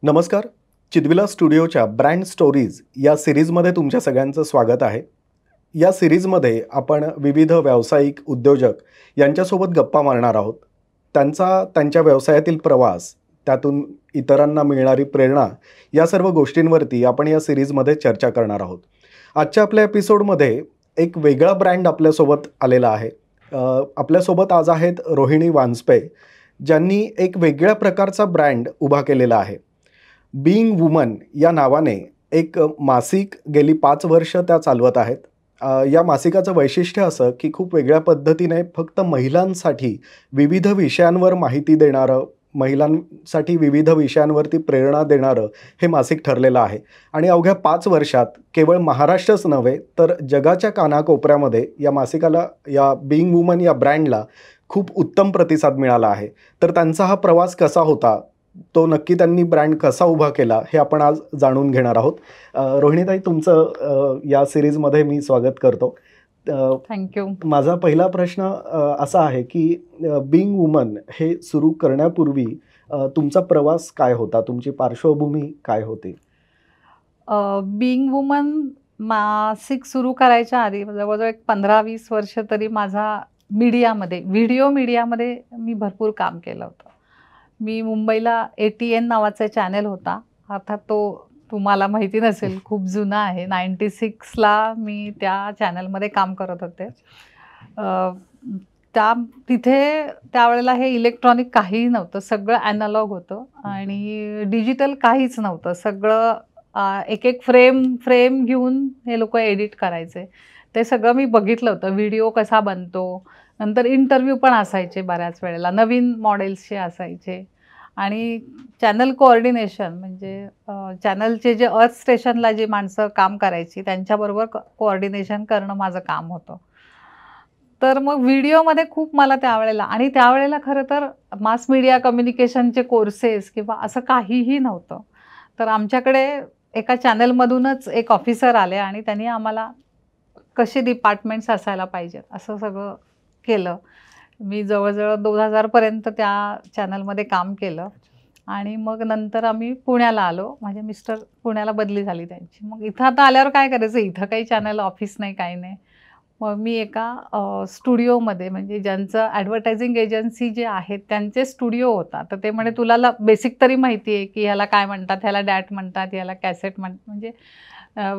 नमस्कार. चिदविला स्टुडिओच्या brand stories या सिरीजमध्ये तुमच्या सगळ्यांचं स्वागत आहे. या सिरीजमध्ये आपण विविध व्यावसायिक उद्योजक यांच्यासोबत गप्पा मारणार आहोत. त्यांच्या व्यवसायातील प्रवास, त्यातून इतरांना मिळणारी प्रेरणा, या सर्व गोष्टींवरती आपण या सिरीजमध्ये चर्चा करणार आहोत. आजच्या आपल्या एपिसोडमध्ये एक वेगळा ब्रँड आपल्यासोबत आलेला आहे. आपल्यासोबत आज आहेत रोहिणी वांजपे, ज्यांनी एक वेगळ्या प्रकारचा ब्रँड उभा केलेला आहे. बीइंग वुमन या नावाने एक मासिक गेली 5 वर्ष त्या चालवत आहेत. या मासिकाचं वैशिष्ट्य असं की खूप वेगळ्या पद्धतीने फक्त महिलांसाठी विविध विषयांवर माहिती देणारं, महिलांसाठी विविध विषयांवरती प्रेरणा देणारं हे मासिक ठरलेलं आहे. आणि अवघ्या 5 वर्षात केवळ महाराष्ट्रच नव्हे तर जगाच्या कानाकोपऱ्यामध्ये या मासिकाला, या बीइंग वुमन या ब्रँडला खूप उत्तम प्रतिसाद मिळाला आहे. तर त्यांचा हा प्रवास कसा होता, तो नक्की त्यांनी ब्रँड कसा उभा केला, हे आपण आज जाणून घेणार आहोत. रोहिणीताई, तुमचं या सिरीजमध्ये मी स्वागत करतो. थँक्यू. माझा पहिला प्रश्न असा आहे की बीइंग वुमन हे सुरू करण्यापूर्वी तुमचा प्रवास काय होता, तुमची पार्श्वभूमी काय होती? बीइंग वुमन मासिक सुरू करायच्या आधी जवळजवळ एक 15-20 वर्ष तरी माझा मीडियामध्ये, व्हिडिओ मीडियामध्ये मी भरपूर काम केलं होतं. मी मुंबईला ATN नावाचा चॅनल होता. अर्थात तो तुम्हाला माहिती नसेल, खूप जुना आहे. 96ला मी त्या चॅनलमध्ये काम करत होते. तिथे त्यावेळेला हे इलेक्ट्रॉनिक काहीही नव्हतं, सगळं ॲनालॉग होतं आणि डिजिटल काहीच नव्हतं. सगळं एक फ्रेम घेऊन हे लोक एडिट करायचे. ते सगळं मी बघितलं होतं. व्हिडिओ कसा बनतो, नंतर इंटरव्ह्यू पण असायचे, बऱ्याच वेळेला नवीन मॉडेल्सचे असायचे. आणि चॅनल कोऑर्डिनेशन म्हणजे चॅनलचे जे अर्थ स्टेशनला जी माणसं काम करायची त्यांच्याबरोबर कोऑर्डिनेशन करणं माझं काम होतं. तर मग व्हिडिओमध्ये खूप मला त्यावेळेला खरं तर मास मीडिया कम्युनिकेशनचे कोर्सेस किंवा असं काहीही नव्हतं. तर आमच्याकडे एका चॅनलमधूनच एक ऑफिसर आले आणि त्यांनी आम्हाला कसे डिपार्टमेंट्स असायला पाहिजेत असं सगळं केलं. मी जवळजवळ 2000पर्यंत त्या चॅनलमध्ये काम केलं आणि मग नंतर आम्ही पुण्याला आलो. माझे मिस्टर पुण्याला बदली झाली त्यांची. मग इथं आता आल्यावर काय करायचं, इथं काही चॅनल ऑफिस नाही, काही नाही. मग मी एका स्टुडिओमध्ये, म्हणजे ज्यांचं ॲडव्हर्टायझिंग एजन्सी जे आहेत त्यांचे स्टुडिओ होता. तर ते म्हणे तुला बेसिक तरी माहिती आहे की ह्याला काय म्हणतात, ह्याला डॅट म्हणतात, ह्याला कॅसेट म्हणतात, म्हणजे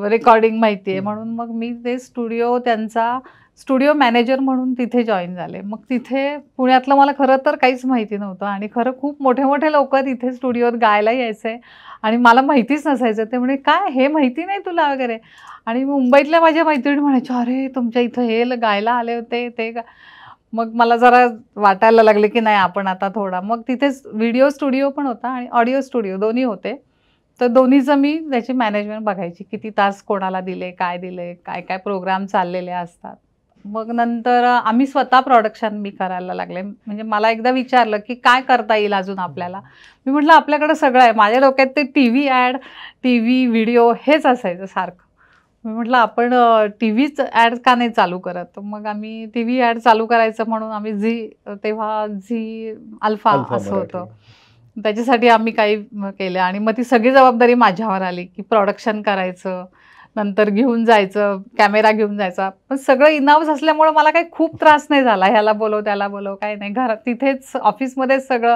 रेकॉर्डिंग माहिती आहे. म्हणून मग मी ते त्यांचा स्टुडिओ मॅनेजर म्हणून तिथे जॉईन झाले. मग तिथे पुण्यातलं मला खरं तर काहीच माहिती नव्हतं आणि खरं खूप मोठे मोठे लोक तिथे स्टुडिओत गायला यायचे आणि मला माहितीच नसायचं. ते म्हणे काय हे माहिती नाही तुला वगैरे. आणि मुंबईतल्या माझ्या मैत्रिणी म्हणायच्या, अरे तुमच्या इथं हे गायला आले होते ते का. मग मला जरा वाटायला लागले की नाही आपण आता थोडा. मग तिथेच व्हिडिओ स्टुडिओ पण होता आणि ऑडिओ स्टुडिओ दोन्ही होते. तर दोन्हीचं मी त्याची मॅनेजमेंट बघायची, किती तास कोणाला दिले, काय दिले, काय काय प्रोग्राम चाललेले असतात. मग नंतर आम्ही स्वतः प्रोडक्शन मी करायला लागले. म्हणजे मला एकदा विचारलं की काय करता येईल अजून आपल्याला. मी म्हटलं आपल्याकडे सगळं आहे. माझ्या डोक्यात ते TV ॲड, TV व्हिडिओ हेच असायचं सारखं. मी म्हटलं आपण TVच ॲड का नाही चालू करत. मग आम्ही TV ॲड चालू करायचं म्हणून आम्ही तेव्हा झी अल्फा असं होतं, त्याच्यासाठी आम्ही काही केलं. आणि मग ती सगळी जबाबदारी माझ्यावर आली की प्रोडक्शन करायचं, नंतर घेऊन जायचं, कॅमेरा घेऊन जायचा. पण सगळं इनहाऊस असल्यामुळे मला काही खूप त्रास नाही झाला. ह्याला बोलव त्याला बोलव, काही नाही. घरात तिथेच ऑफिसमध्येच सगळं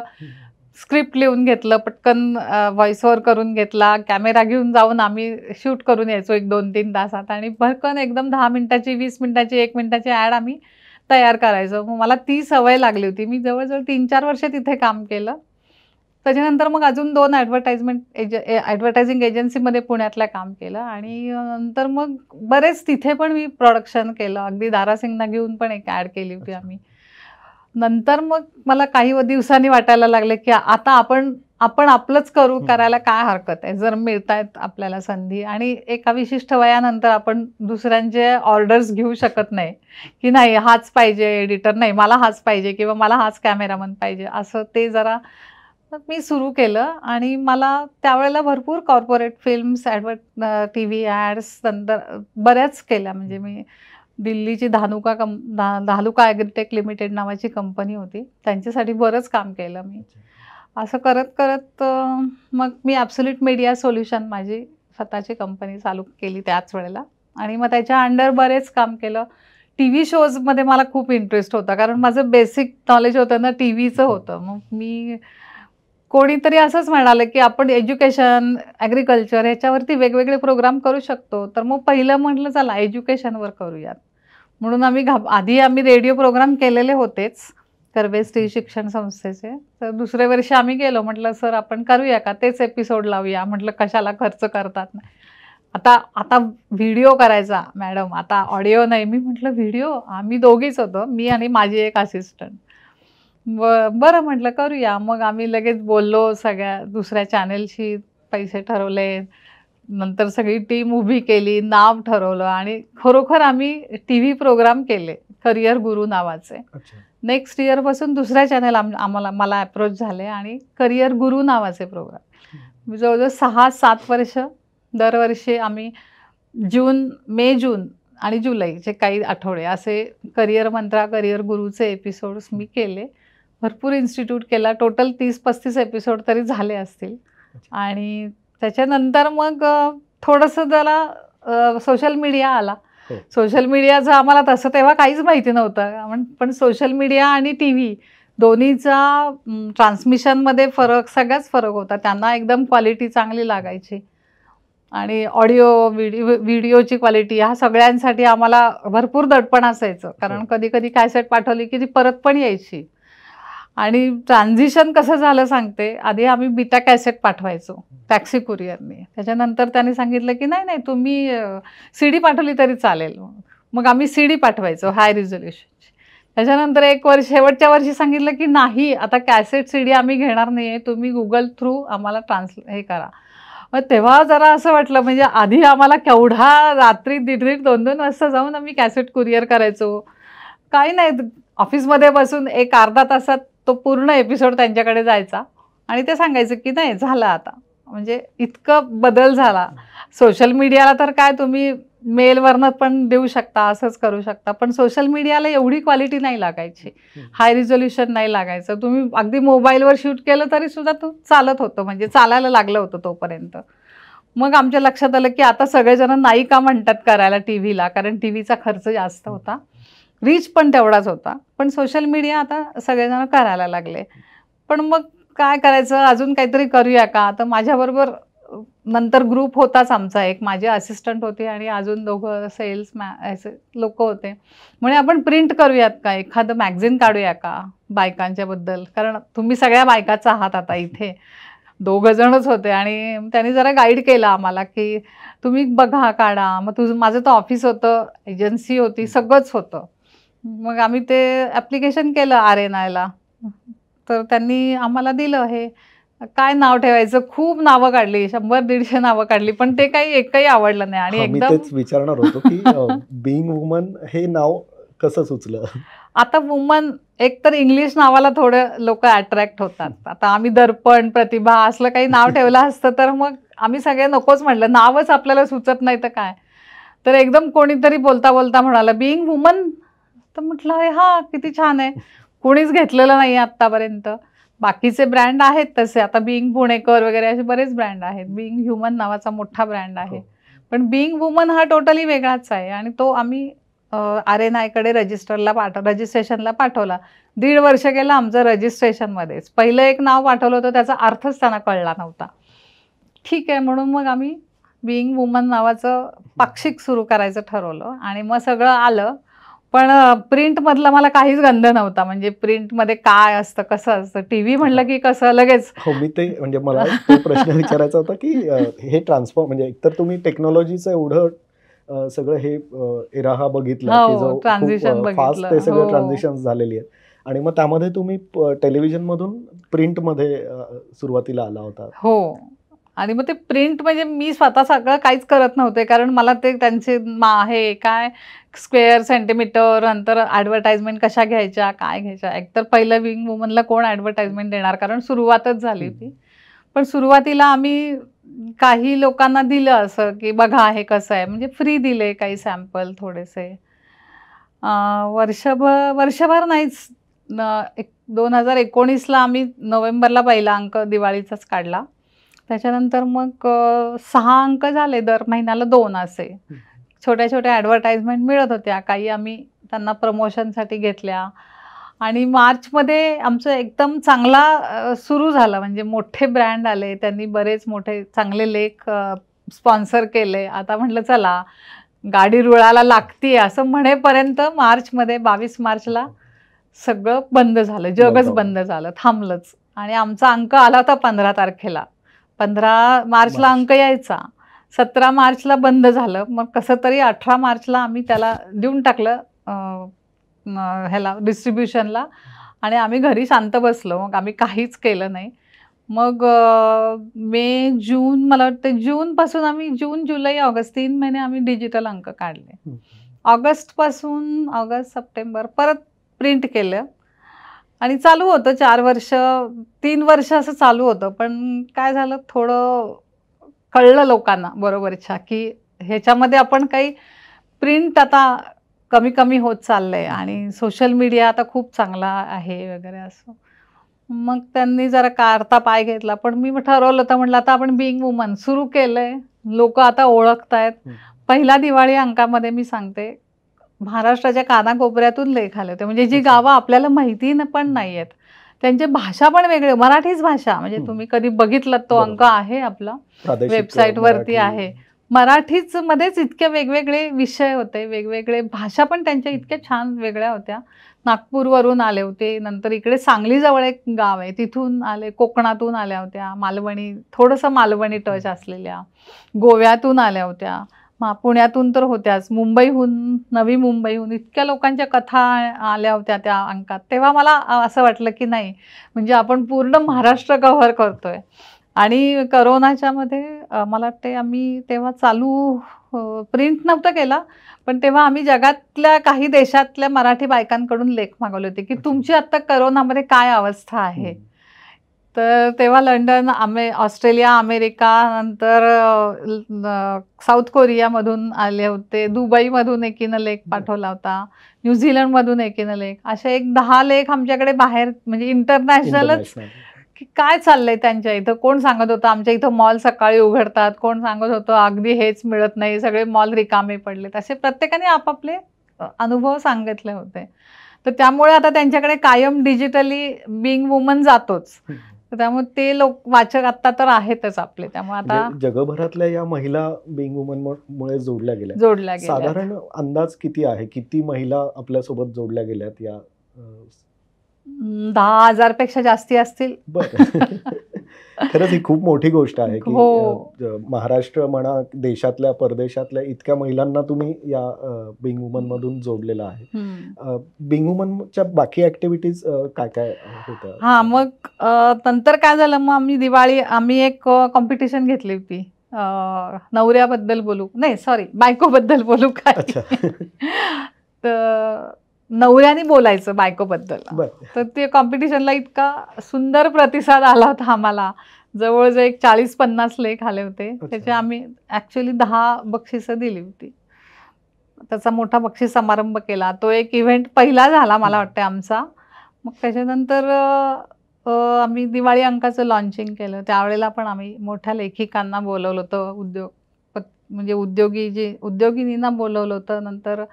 स्क्रिप्ट लिहून घेतलं, पटकन व्हॉइस ओव्हर करून घेतला, कॅमेरा घेऊन जाऊन आम्ही शूट करून यायचो 1-2-3 तासात आणि भरकन एकदम 10 मिनिटाची, 20 मिनिटाची, 1 मिनिटाची ॲड आम्ही तयार करायचो. मग मला ती सवय लागली होती. मी जवळजवळ 3-4 वर्ष तिथे काम केलं. त्याच्यानंतर मग अजून 2 ॲडव्हर्टायझिंग एजन्सीमध्ये पुण्यातल्या काम केलं आणि नंतर मग बरेच तिथे पण मी प्रोडक्शन केलं. अगदी दारासिंगना घेऊन पण एक ॲड केली होती आम्ही. नंतर मग मला काही दिवसांनी वाटायला लागले की आता आपण आपलंच करायला काय हरकत आहे, जर मिळतायत आपल्याला संधी. आणि एका विशिष्ट वयानंतर आपण दुसऱ्यांचे ऑर्डर्स घेऊ शकत नाही की नाही हाच पाहिजे एडिटर, नाही मला हाच पाहिजे किंवा मला हाच कॅमेरामन पाहिजे, असं ते जरा मी सुरू केलं. आणि मला त्यावेळेला भरपूर कॉर्पोरेट फिल्म्स, TV ॲड्स नंतर बऱ्याच केल्या. म्हणजे मी दिल्लीची धानुका ॲग्रीटेक लिमिटेड नावाची कंपनी होती, त्यांच्यासाठी बरंच काम केलं मी. असं करत करत मग मी ॲब्सोल्यूट मीडिया सोल्युशन माझी स्वतःची कंपनी चालू केली त्याच वेळेला. आणि मग त्याच्या अंडर बरेच काम केलं. टीव्ही शोजमध्ये मला खूप इंटरेस्ट होता, कारण माझं बेसिक नॉलेज होतं ना टीव्हीचं होतं. मग मी कोणीतरी असंच म्हणालं, की आपण एज्युकेशन, ॲग्रीकल्चर ह्याच्यावरती वेगवेगळे प्रोग्राम करू शकतो. तर मग पहिलं म्हटलं चला एज्युकेशनवर करूयात. म्हणून आधी आम्ही रेडिओ प्रोग्राम केलेले होतेच, कर्वे स्त्री शिक्षण संस्थेचे. तर दुसऱ्या वर्षी आम्ही गेलो. म्हटलं सर आपण करूया का? तेच एपिसोड लावूया. म्हटलं कशाला खर्च करतात. आता आता व्हिडिओ करायचा मॅडम, आता ऑडिओ नाही. मी म्हटलं व्हिडिओ? आम्ही दोघीच होतो, मी आणि माझी एक असिस्टंट. बरं म्हटलं करूया. मग आम्ही लगेच बोललो सगळ्या दुसऱ्या चॅनेलशी, पैसे ठरवले. नंतर सगळी टीम उभी केली, नाव ठरवलं आणि खरोखर आम्ही टीव्ही प्रोग्राम केले, करिअर गुरु नावाचे. नेक्स्ट इयरपासून दुसऱ्या चॅनल मला अप्रोच झाले आणि करिअर गुरु नावाचे प्रोग्राम जवळजवळ 6-7 वर्ष दरवर्षी आम्ही मे, जून आणि जुलैचे काही आठवडे असे करिअर मंत्रा, करिअर गुरुचे एपिसोड्स मी केले. भरपूर इन्स्टिट्यूट केला. टोटल 30-35 एपिसोड तरी झाले असतील. आणि त्याच्यानंतर मग थोडंसं त्याला सोशल मीडिया आला. सोशल मीडियाचं आम्हाला तसं तेव्हा काहीच माहिती नव्हतं. पण सोशल मीडिया आणि टीव्ही दोन्हीचा ट्रान्समिशनमध्ये सगळ्याच फरक होता. त्यांना एकदम क्वालिटी चांगली लागायची आणि ऑडिओ, व्हिडिओची क्वालिटी ह्या सगळ्यांसाठी आम्हाला भरपूर दडपण असायचं. कारण कधी कधी कॅसेट पाठवली की ती परत पण यायची. आणि ट्रान्झिशन कसं झालं सांगते. आधी आम्ही बीटा कॅसेट पाठवायचो टॅक्सी कुरिअरने. त्याच्यानंतर त्यांनी सांगितलं की नाही तुम्ही CD पाठवली तरी चालेल. मग आम्ही CD पाठवायचो हाय रिझोल्युशनची. त्याच्यानंतर शेवटच्या वर्षी सांगितलं की नाही, आता कॅसेट CD आम्ही घेणार नाही आहे, तुम्ही गुगल थ्रू आम्हाला हे करा. मग तेव्हा जरा असं वाटलं, म्हणजे आधी आम्हाला केवढा रात्री 1:30 2-2 वाजता जाऊन आम्ही कॅसेट कुरिअर करायचो. काही नाही, ऑफिसमध्ये बसून एक अर्धा तासात तो पूर्ण एपिसोड त्यांच्याकडे जायचा आणि ते सांगायचं की नाही झालं आता. म्हणजे इतकं बदल झाला. सोशल मीडियाला तर काय तुम्ही मेलवरनं पण देऊ शकता, असंच करू शकता. पण सोशल मीडियाला एवढी क्वालिटी नाही लागायची, हाय रिझोल्युशन नाही लागायचं. तुम्ही अगदी मोबाईलवर शूट केलं तरी सुद्धा तो चालत होतं, म्हणजे चालायला लागलं होतं तोपर्यंत. मग आमच्या लक्षात आलं की आता सगळेजण नाही का म्हणतात करायला टीव्हीला, कारण टीव्हीचा खर्च जास्त होता, रीच पण तेवढाच होता. पण सोशल मीडिया आता सगळेजण करायला लागले. पण मग काय करायचं, अजून काहीतरी करूया का? तर माझ्याबरोबर नंतर ग्रुप होताच आमचा एक, माझे असिस्टंट होते आणि अजून दोघं असे लोक होते. म्हणजे आपण प्रिंट करूयात का, एखादं मॅगझिन काढूया का बायकांच्या बद्दल, कारण तुम्ही सगळ्या बायकाच आहात आता इथे. 2 जणच होते आणि त्यांनी जरा गाईड केलं आम्हाला की तुम्ही बघा काढा. मग माझं तर ऑफिस होतं, एजन्सी होती, सगळंच होतं. मग आम्ही ते ॲप्लिकेशन केलं RNIला. तर त्यांनी आम्हाला दिलं हे काय नाव ठेवायचं, खूप नावं काढली, 100-150 नावं काढली, पण ते काही एकही आवडलं नाही. आणि मी तेच विचारणार होतो की बीइंग वुमन हे नाव कसं सुचलं? आता वुमन एक तर इंग्लिश नावाला थोडं लोक अट्रॅक्ट होतात. आता आम्ही दर्पण, प्रतिभा असलं काही नाव ठेवलं असतं तर मग आम्ही सगळे नकोच म्हटलं, नावच आपल्याला सुचत नाही तर काय. तर एकदम कोणीतरी बोलता बोलता म्हणाला बीइंग वुमन. तर म्हटलं हा किती छान आहे, कोणीच घेतलेलं नाही आत्तापर्यंत. बाकीचे ब्रँड आहेत तसे, आता बीइंग पुणेकर वगैरे असे बरेच ब्रँड आहेत. बीइंग ह्युमन नावाचा मोठा ब्रँड आहे, पण बीइंग वुमन हा टोटली वेगळाच आहे. आणि तो आम्ही RNIकडे रजिस्ट्रेशनला पाठवला. 1.5 वर्ष गेलं आमचं रजिस्ट्रेशनमध्येच. पहिलं एक नाव पाठवलं होतं, त्याचा अर्थच त्यांना कळला नव्हता. ठीक आहे म्हणून मग आम्ही बीइंग वुमन नावाचं पाक्षिक सुरू करायचं ठरवलं आणि मग सगळं आलं. पण प्रिंटमधला मला काहीच गंध नव्हता, म्हणजे प्रिंटमध्ये काय असतं, कसं असतं. टीव्ही म्हणलं की कसं लगेच. मी ते म्हणजे मला तो प्रश्न विचारायचा होता की हे ट्रान्सफॉर्म, म्हणजे एकतर तुम्ही टेक्नॉलॉजीचं एवढं सगळं हे एरा हा बघितला की जो ट्रान्झिशन फास्ट ते सगळं ट्रान्झिशन झालेली आहेत. आणि मग त्यामध्ये तुम्ही टेलिव्हिजनमधून प्रिंटमध्ये सुरुवातीला आला होता. हो. आणि मग ते प्रिंट म्हणजे मी स्वतः सगळं काहीच करत नव्हते, कारण मला ते त्यांचे हे काय स्क्वेअर सेंटीमीटर, नंतर ॲडव्हर्टाइजमेंट कशा घ्यायच्या, काय घ्यायच्या. एकतर पहिलं बीइंग वुमनला कोण ॲडव्हर्टाइजमेंट देणार, कारण सुरुवातच झाली होती. पण सुरुवातीला आम्ही काही लोकांना दिलं असं की बघा हे कसं आहे, म्हणजे फ्री दिले काही सॅम्पल थोडेसे. वर्षभर नाहीच, 2019ला आम्ही नोव्हेंबरला पहिला अंक दिवाळीचाच काढला. त्याच्यानंतर मग 6 अंक झाले, दर महिन्याला 2 असे. छोट्या छोट्या ॲडव्हर्टाइजमेंट मिळत होत्या, काही आम्ही त्यांना प्रमोशनसाठी घेतल्या. आणि मार्चमध्ये आमचं एकदम चांगला सुरू झालं, म्हणजे मोठे ब्रँड आले, त्यांनी बरेच मोठे चांगले लेख स्पॉन्सर केले. आता म्हटलं चला गाडी रुळाला लागतीये असं म्हणेपर्यंत मार्चमध्ये 22 मार्चला सगळं बंद झालं, जगच बंद झालं, थांबलंच. आणि आमचा अंक आला होता 15 तारखेला, 15 मार्चला अंक यायचा, 17 मार्चला बंद झालं. मग कसं तरी 18 मार्चला आम्ही त्याला देऊन टाकलं ह्याला डिस्ट्रीब्युशनला, आणि आम्ही घरी शांत बसलो. मग आम्ही काहीच केलं नाही. मग मे जून, मला वाटतं जूनपासून आम्ही जून जुलै ऑगस्ट 3 महिने आम्ही डिजिटल अंक काढले. ऑगस्टपासून ऑगस्ट सप्टेंबर परत प्रिंट केलं आणि चालू होतं 4 वर्ष 3 वर्ष असं चालू होतं. पण काय झालं, थोडं कळलं लोकांना बरोबरच्या की ह्याच्यामध्ये आपण काही प्रिंट आता कमी कमी होत चाललंय आणि सोशल मीडिया आता खूप चांगला आहे वगैरे असं. मग त्यांनी जरा काढता पाय घेतला. पण मी ठरवलं होतं, म्हटलं आता आपण बिईंग वुमन सुरू केलंय, लोक आता ओळखतायत. पहिला दिवाळी अंकामध्ये मी सांगते, महाराष्ट्राच्या कानाकोपऱ्यातून लेख आले होते, म्हणजे जी गावं आपल्याला माहिती पण नाही आहेत, त्यांची भाषा पण वेगळी, मराठीच भाषा. म्हणजे तुम्ही कधी बघितलं तो अंक आहे आपला वेबसाईटवरती आहे. मराठीच मध्येच इतके वेगवेगळे विषय होते, वेगवेगळे भाषा पण त्यांच्या इतक्या छान वेगळ्या होत्या. नागपूरवरून आले होते, नंतर इकडे सांगलीजवळ एक गाव आहे तिथून आले, कोकणातून आल्या होत्या, मालवणी, थोडंसं मालवणी टच असलेल्या, गोव्यातून आल्या होत्या, पुण्यातून तर होत्याच, मुंबईहून, नवी मुंबईहून, इतक्या लोकांच्या कथा आल्या होत्या त्या अंकात. तेव्हा मला असं वाटलं की नाही, म्हणजे आपण पूर्ण महाराष्ट्र कव्हर करतोय. आणि करोनाच्या मध्ये मला वाटते आम्ही तेव्हा चालू प्रिंट नव्हतं केला, पण तेव्हा आम्ही जगातल्या काही देशातल्या मराठी बायकांकडून लेख मागवले होते की तुमची आता करोनामध्ये काय अवस्था आहे. तर तेव्हा लंडन, ऑस्ट्रेलिया, अमेरिका, नंतर साऊथ कोरियामधून आले होते, दुबईमधून एकीनं लेख पाठवला होता, न्यूझीलंडमधून एकीनं लेख, असे एक 10 लेख आमच्याकडे बाहेर, म्हणजे इंटरनॅशनलच, की काय चाललंय त्यांच्या इथं. कोण सांगत होतं आमच्या इथं मॉल सकाळी उघडतात, कोण सांगत होतं अगदी हेच मिळत नाही, सगळे मॉल रिकामे पडलेत, असे प्रत्येकाने आपापले अनुभव सांगितले होते. तर त्यामुळे आता त्यांच्याकडे कायम डिजिटली बिईंग वुमन जातोच. त्यामुळे ते लोक वाचक आता तर आहेतच आपले. त्यामुळे आता जगभरातल्या या महिला बिईंग वुमन मुळे जोडल्या गेल्या. साधारण अंदाज किती आहे, किती महिला आपल्यासोबत जोडल्या गेल्यात? या 10,000 पेक्षा जास्ती असतील. खरंच ही खूप मोठी गोष्ट आहे की महाराष्ट्र म्हणा, देशातल्या परदेशातल्या इतक्या महिलांना तुम्ही या बिईंग वुमन मधून जोडलेला आहे. बिईंग वुमनच्या बाकी ऍक्टिव्हिटीज काय काय होत्या? मग नंतर काय झालं, मग आम्ही एक कॉम्पिटिशन घेतली होती, नवऱ्याबद्दल बोलू, नाही सॉरी बायकोबद्दल बोलू काय. तर नवऱ्याने बोलायचं बायकोबद्दल. तर ते कॉम्पिटिशनला इतका सुंदर प्रतिसाद आला होता आम्हाला, जवळजवळ एक 40-50 लेख आले होते. त्याचे आम्ही ऍक्च्युअली 10 बक्षिसं दिली होती. त्याचा मोठा बक्षीस समारंभ केला, तो एक इव्हेंट पहिला झाला मला वाटतं आमचा. मग त्याच्यानंतर आम्ही दिवाळी अंकाचं लॉन्चिंग केलं. त्यावेळेला पण आम्ही मोठ्या लेखिकांना बोलवलं होतं, म्हणजे उद्योगिनींना बोलवलं होतं. नंतर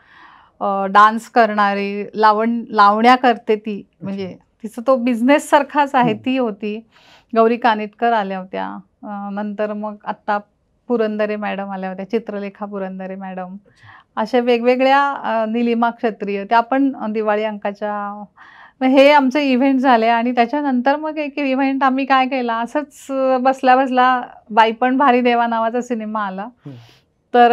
डान्स करणारी, लावण्या करते ती, म्हणजे तिचं तो बिझनेस सारखाच आहे, ती होती. गौरी कानिटकर आल्या होत्या. नंतर मग आत्ता पुरंदरे मॅडम आल्या होत्या, चित्रलेखा पुरंदरे मॅडम, अशा वेगवेगळ्या, निलिमा क्षत्रिय, त्या पण दिवाळी अंकाच्या. हे आमचे इव्हेंट झाले. आणि त्याच्यानंतर मग एक इव्हेंट आम्ही काय केला, असंच बसल्या बसला बाई पण भारी देवा नावाचा सिनेमा आला. तर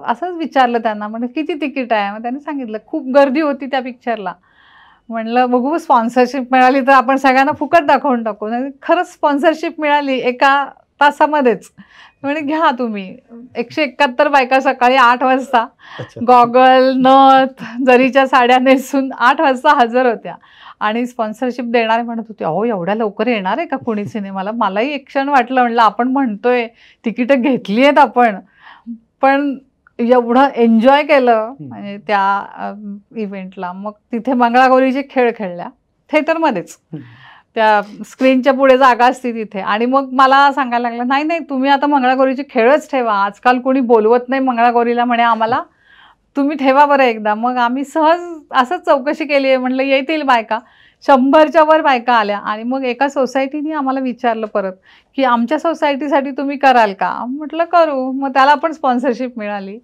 असंच विचारलं त्यांना, म्हणजे किती तिकीट आहे. मग त्यांनी सांगितलं खूप गर्दी होती त्या पिक्चरला. म्हणलं बघू स्पॉन्सरशिप मिळाली तर आपण सगळ्यांना फुकट दाखवून टाकू. खरंच स्पॉन्सरशिप मिळाली एका तासामध्येच. म्हणजे घ्या तुम्ही. 171 बायका सकाळी 8 वाजता गॉगल, नथ, जरीच्या साड्या नेसून 8 वाजता हजर होत्या. आणि स्पॉन्सरशिप देणारे म्हणत होते, अहो एवढ्या लवकर येणार आहे का कुणी सिनेमाला. मलाही एक क्षण वाटलं, म्हणलं आपण म्हणतोय तिकीटं घेतली आहेत आपण, पण एवढं एन्जॉय केलं म्हणजे त्या इव्हेंटला. मग तिथे मंगळागौरीचे खेळ खेळल्या थिएटरमध्येच त्या स्क्रीनच्या पुढे जागा असते तिथे. आणि मग मला सांगायला लागलं, नाही नाही तुम्ही आता मंगळागौरीचे खेळच ठेवा, आजकाल कोणी बोलवत नाही मंगळागौरीला म्हणे आम्हाला, तुम्ही ठेवा बरं एकदा. मग आम्ही सहज असंच चौकशी केली आहे, म्हटलं येतील बायका. 100च्या वर बायका आल्या. आणि मग एका सोसायटीने आम्हाला विचारलं परत की आमच्या सोसायटीसाठी तुम्ही कराल का. म्हटलं करू. मग त्याला पण स्पॉन्सरशिप मिळाली.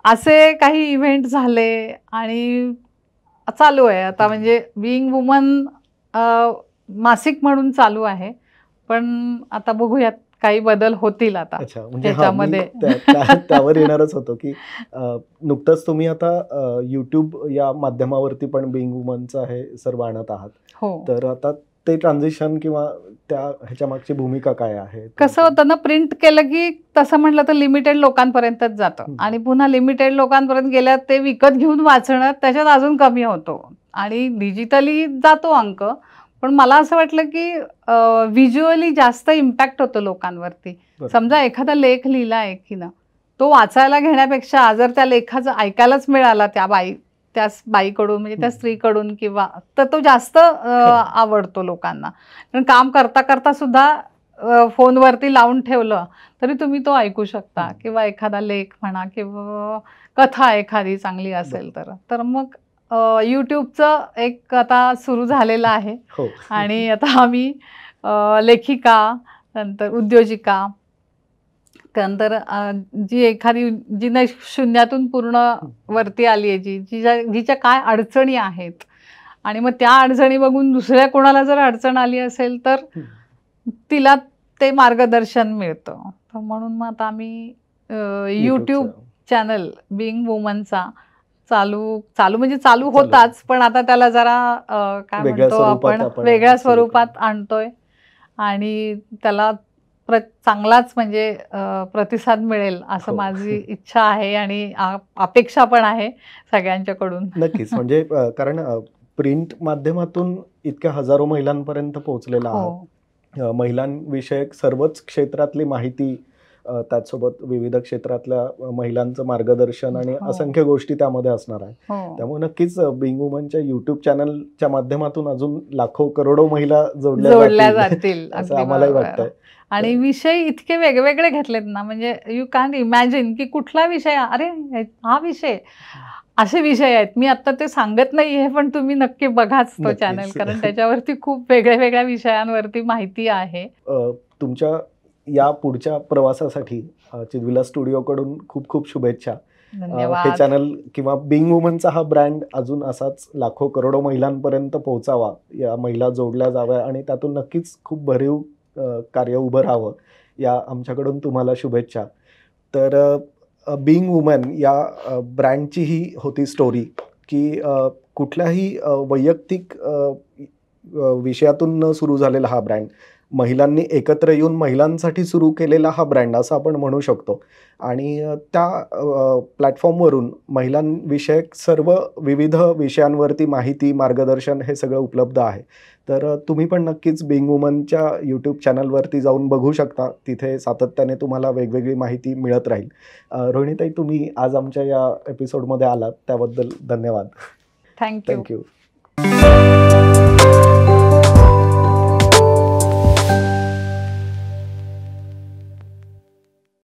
असे काही इव्हेंट झाले आणि चालू आहे आता. म्हणजे बिईंग वुमन मासिक म्हणून चालू आहे, पण आता बघूयात काही बदल होतील आता त्याच्यामध्ये. त्यावर येणारच होतो की नुकतंच तुम्ही आता YouTube या माध्यमावरती पण बिईंग वुमनचं हे सर्व आणत आहात. हो. तर आता ते ट्रान्झिशन किंवा त्या ह्याच्या मागची भूमिका काय आहे? कसं होतं ना, प्रिंट केलं की तसं म्हटलं तर लिमिटेड लोकांपर्यंतच जातं. आणि पुन्हा लिमिटेड लोकांपर्यंत गेल्यात ते विकत घेऊन वाचणं त्याच्यात अजून कमी होतो. आणि डिजिटली जातो अंक, पण मला असं वाटलं की व्हिज्युअली जास्त इम्पॅक्ट होतो लोकांवरती. समजा एखादा लेख लिहिला एकीनं, तो वाचायला घेण्यापेक्षा जर त्या लेखाचं ऐकायलाच मिळाला त्या बाईकडून, म्हणजे त्या स्त्रीकडून, किंवा तर तो जास्त आवडतो लोकांना. कारण काम करता करता सुद्धा फोनवरती लावून ठेवलं तरी तुम्ही तो ऐकू शकता. किंवा एखादा लेख म्हणा किंवा कथा एखादी चांगली असेल तर मग यूट्यूबचं एक आता सुरू झालेलं आहे. आणि आता आम्ही लेखिका, नंतर उद्योजिका, नंतर जी एखादी जिने शून्यातून पूर्ण वरती आली आहे, जिच्या काय अडचणी आहेत, आणि मग त्या अडचणी बघून दुसऱ्या कोणाला जर अडचण आली असेल तर तिला ते मार्गदर्शन मिळतं. तर म्हणून मग आता आम्ही यूट्यूब चॅनल बिईंग वुमनचा चालू म्हणजे चालू होताच, पण आता त्याला जरा काय म्हणतो आपण वेगळ्या स्वरूपात आणतोय. आणि त्याला चांगलाच म्हणजे प्रतिसाद मिळेल असं माझी इच्छा आहे आणि अपेक्षा पण आहे सगळ्यांच्याकडून. नक्कीच. म्हणजे कारण प्रिंट माध्यमातून इतक्या हजारो महिलांपर्यंत पोहोचलेला आहात. महिलांविषयक सर्वच क्षेत्रातली माहिती, त्याचसोबत विविध क्षेत्रातल्या महिलांचं मार्गदर्शन आणि असंख्य गोष्टी त्यामध्ये असणार आहे. त्यामुळे नक्कीच बिईंग वुमनच्या युट्यूब चॅनलच्या माध्यमातून अजून लाखो करोडो महिला जोडल्या जातील असं आम्हालाही वाटतंय. आणि विषय इतके वेगवेगळे घेतलेत ना, म्हणजे यू कॅन इमॅजिन की कुठला विषय, अरे हा विषय, असे विषय आहेत. मी आता ते सांगत नाहीये, पण तुम्ही नक्की बघाच तो चॅनल, कारण त्याच्यावरती खूप वेगळ्या विषयांवरती माहिती आहे. तुमच्या या पुढच्या प्रवासासाठी चिदविलास स्टुडिओकडून खूप खूप शुभेच्छा. हे चॅनल किंवा बिईंग वुमनचा हा ब्रँड अजून असाच लाखो करोडो महिलांपर्यंत पोहोचावा, या महिला जोडल्या जाव्या आणि त्यातून नक्कीच खूप भरीव कार्य उभं राहावं, या आमच्याकडून तुम्हाला शुभेच्छा. तर बिईंग वुमन या ब्रँडची ही होती स्टोरी की कुठल्याही वैयक्तिक विषयातून न सुरू झालेला हा ब्रँड, महिलांनी एकत्र येऊन महिलांसाठी सुरू केलेला हा ब्रँड असं आपण म्हणू शकतो. आणि त्या प्लॅटफॉर्मवरून महिलांविषयक सर्व विविध विषयांवरती माहिती, मार्गदर्शन हे सगळं उपलब्ध आहे. तर तुम्ही पण नक्कीच बिईंग वुमनच्या यूट्यूब चॅनलवरती जाऊन बघू शकता. तिथे सातत्याने तुम्हाला वेगवेगळी माहिती मिळत राहील. रोहिणीताई, तुम्ही आज आमच्या या एपिसोडमध्ये आलात त्याबद्दल धन्यवाद. थँक्यू.